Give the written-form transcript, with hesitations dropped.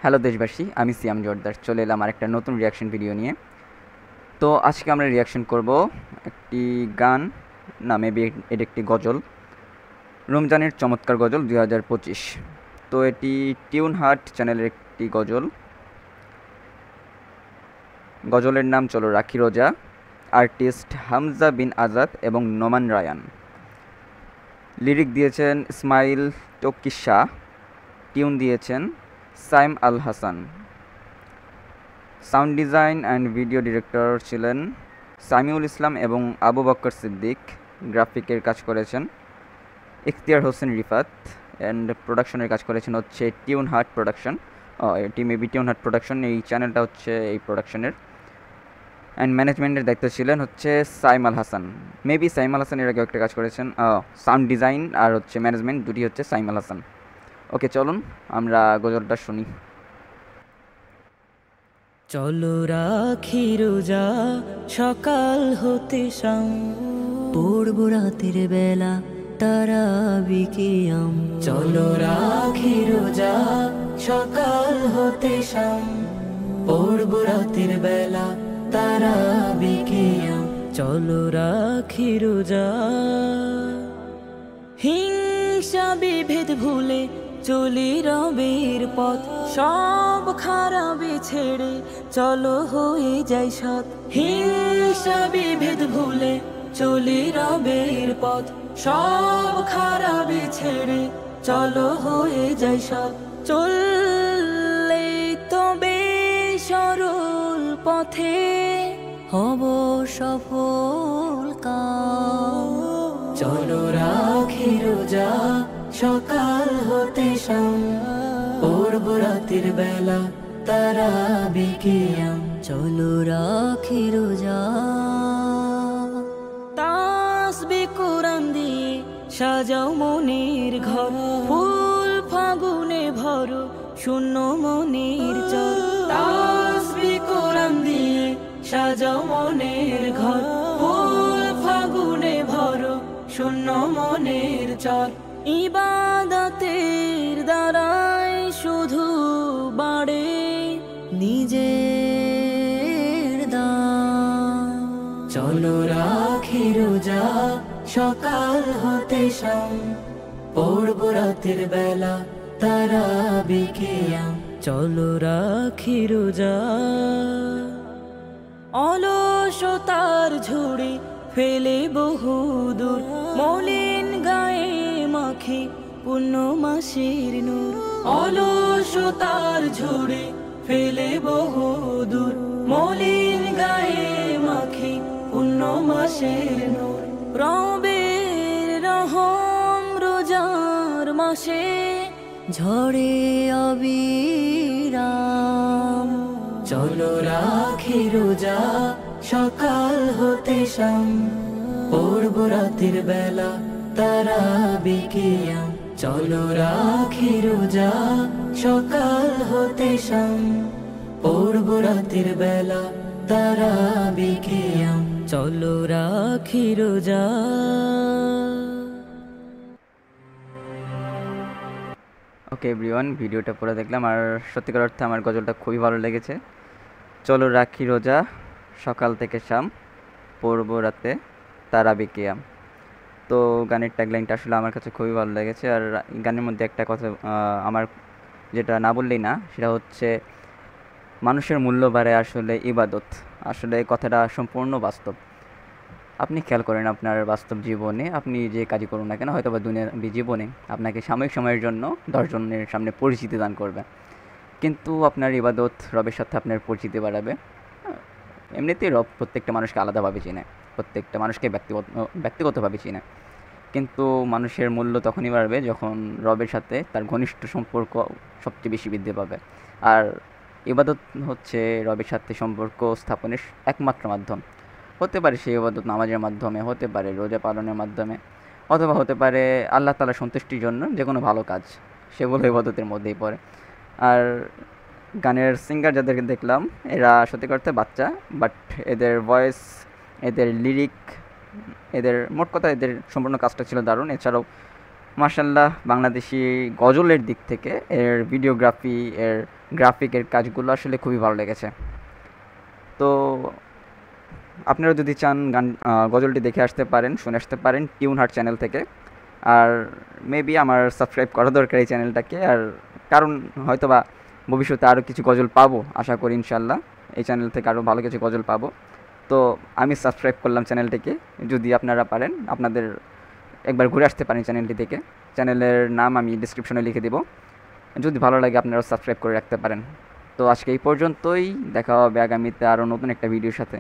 Hello দেশবাসী, আমি সিয়াম জোরদার চলে এলাম আরেকটা নতুন রিয়াকশন ভিডিও নিয়ে। তো আজকে আমরা রিয়াকশন করব একটি গান, না মেবি এটি একটি গজল, রমজানের চমৎকার গজল 2025। তো এটি টিউন হার্ট চ্যানেলের একটি গজল। গজলের নাম চলো রাখি রোজা, আর্টিস্ট হামজা বিন আজাদ এবং নোমান রায়ান। লিরিক দিয়েছেন ইসমাইল টকি শাহ, টিউন দিয়েছেন Saim Al Hasan. Sound design and video director ছিলেন সামিউল ইসলাম এবং আবু বকর সিদ্দিক। গ্রাফিকের কাজ করেছেন ইখতিয়ার হোসেন রিফাত, অ্যান্ড প্রোডাকশনের কাজ করেছেন হচ্ছে টিউন হার্ট প্রোডাকশন। এটি মেবি টিউন হার্ট প্রোডাকশন, এই চ্যানেলটা হচ্ছে এই প্রোডাকশনের। অ্যান্ড ম্যানেজমেন্টের দায়িত্ব ছিলেন হচ্ছে সাইম আল হাসান। মেবি সাইম আল হাসান এর আগে একটা কাজ করেছেন। সাউন্ড ডিজাইন আর হচ্ছে ম্যানেজমেন্ট দুটি হচ্ছে সাইম আল হাসান। ওকে, চলুন আমরা গজলটা শুনি। চলো রাখি রোজা সকাল হতে শাম, পড়ব রাতের বেলা তারাবি কিয়াম। চলো রাখি রোজা সকাল হতে শাম, পড়ব রাতের বেলা তারাবি কিয়াম। চলো রাখি রোজা, হিংসা বিভেদ ভুলে চলি রবের পথ, সব খারাপি ছেড়ে চলো হয়ে যাই সৎ। হিংসা বিভেদ ভুলে চলি রবের পথ, সব খারাপি ছেড়ে চলো হয়ে যাই সৎ। চললে তবে সরল পথে হব সফল কাম। চলো রাখি রোজা সকাল হতে শাম, পড়ব রাতের বেলা তারাবি কিয়াম। চলো রাখি রোজা, তাসবিহ কোরআন দিয়ে সাজাও মনের ঘর, ফুল ফাগুনে ভরো শূন্য মনের চর। তাসবিহ কোরআন দিয়ে সাজাও মনের ঘর, ফুল ফাগুনে ভরো শূন্য মনের চর। ইবাদতের দ্বারাই শুধু বাড়ে নিজের দাম। চলো রাখি রোজা সকাল হতে শাম, পড়ব রাতের বেলা তারাবি কিয়াম। চলো রাখি রোজা, অলসতার ঝুড়ি ফেলে বহুদূর, মলিন গায়ে মাখি পূর্ণ মাসের নূর। অলসতার ঝুড়ি ফেলে বহুদূর, মলিন গায়ে মাখি পূর্ণ মাসের নূর। রবের রহম রোজার মাসে ঝড়ে অবিরাম। চলো রাখি রোজা সকাল হতে শাম, পড়ব রাতের বেলা তারাবি কিয়াম। চলো রাখি রোজা সকাল হতে শাম, পড়ব রাতের বেলা তারাবি কিয়াম। চলো রাখি রোজা। ওকে এভরিওয়ান, ভিডিওটা পুরো দেখলাম আর সত্যিকার অর্থে আমার গজলটা খুবই ভালো লেগেছে। চলো রাখি রোজা সকাল থেকে শাম, পড়ব রাতে তারাবি কিয়াম। তো গানের ট্যাগলাইনটা আসলে আমার কাছে খুবই ভালো লেগেছে। আর গানের মধ্যে একটা কথা আমার যেটা না বললেই না, সেটা হচ্ছে মানুষের মূল্য বাড়ে আসলে ইবাদত। আসলে এই কথাটা সম্পূর্ণ বাস্তব। আপনি খেয়াল করেন আপনার বাস্তব জীবনে আপনি যে কাজই করুন না কেন, হয়তো বা দুনিয়াবী জীবনে আপনাকে সাময়িক সময়ের জন্য 10 জনের সামনে পরিচিতি দান করবে, কিন্তু আপনার ইবাদত রবের সাথে আপনার পরিচিতি বাড়াবে। এমনিতেই রব প্রত্যেকটা মানুষকে আলাদাভাবে চিনে, প্রত্যেকটা মানুষকে ব্যক্তিগতভাবে চিনে, কিন্তু মানুষের মূল্য তখনই বাড়বে যখন রবের সাথে তার ঘনিষ্ঠ সম্পর্ক সবচেয়ে বেশি বৃদ্ধি পাবে। আর ইবাদত হচ্ছে রবের সাথে সম্পর্ক স্থাপনের একমাত্র মাধ্যম। হতে পারে সেই ইবাদত নামাজের মাধ্যমে, হতে পারে রোজা পালনের মাধ্যমে, অথবা হতে পারে আল্লাহ তাআলার সন্তুষ্টির জন্য যে কোনো ভালো কাজ, সেগুলো ইবাদতের মধ্যেই পড়ে। আর গানের সিঙ্গার যাদেরকে দেখলাম এরা সত্যি করতে বাচ্চা, বাট এদের ভয়েস, এদের লিরিক, এদের মোট কথা এদের সম্পূর্ণ কাজটা ছিল দারুণ। এছাড়াও মাশাআল্লাহ বাংলাদেশি গজলের দিক থেকে এর ভিডিওগ্রাফি, এর গ্রাফিকের কাজগুলো আসলে খুবই ভালো লেগেছে। তো আপনারা যদি চান গজলটি দেখে আসতে পারেন, শুনে আসতে পারেন টিউন হার্ট চ্যানেল থেকে। আর মেবি আমার সাবস্ক্রাইব করা দরকার এই চ্যানেলটাকে, আর কারণ হয়তোবা ভবিষ্যতে আরও কিছু গজল পাবো আশা করি ইনশাল্লাহ, এই চ্যানেল থেকে আরও ভালো কিছু গজল পাবো। তো আমি সাবস্ক্রাইব করলাম চ্যানেলটিকে, যদি আপনারা পারেন আপনাদের একবার ঘুরে আসতে পারেন চ্যানেলটি থেকে। চ্যানেলের নাম আমি ডিসক্রিপশনে লিখে দিব, যদি ভালো লাগে আপনারাও সাবস্ক্রাইব করে রাখতে পারেন। তো আজকে এই পর্যন্তই, দেখা হবে আগামীতে আরও নতুন একটা ভিডিওর সাথে।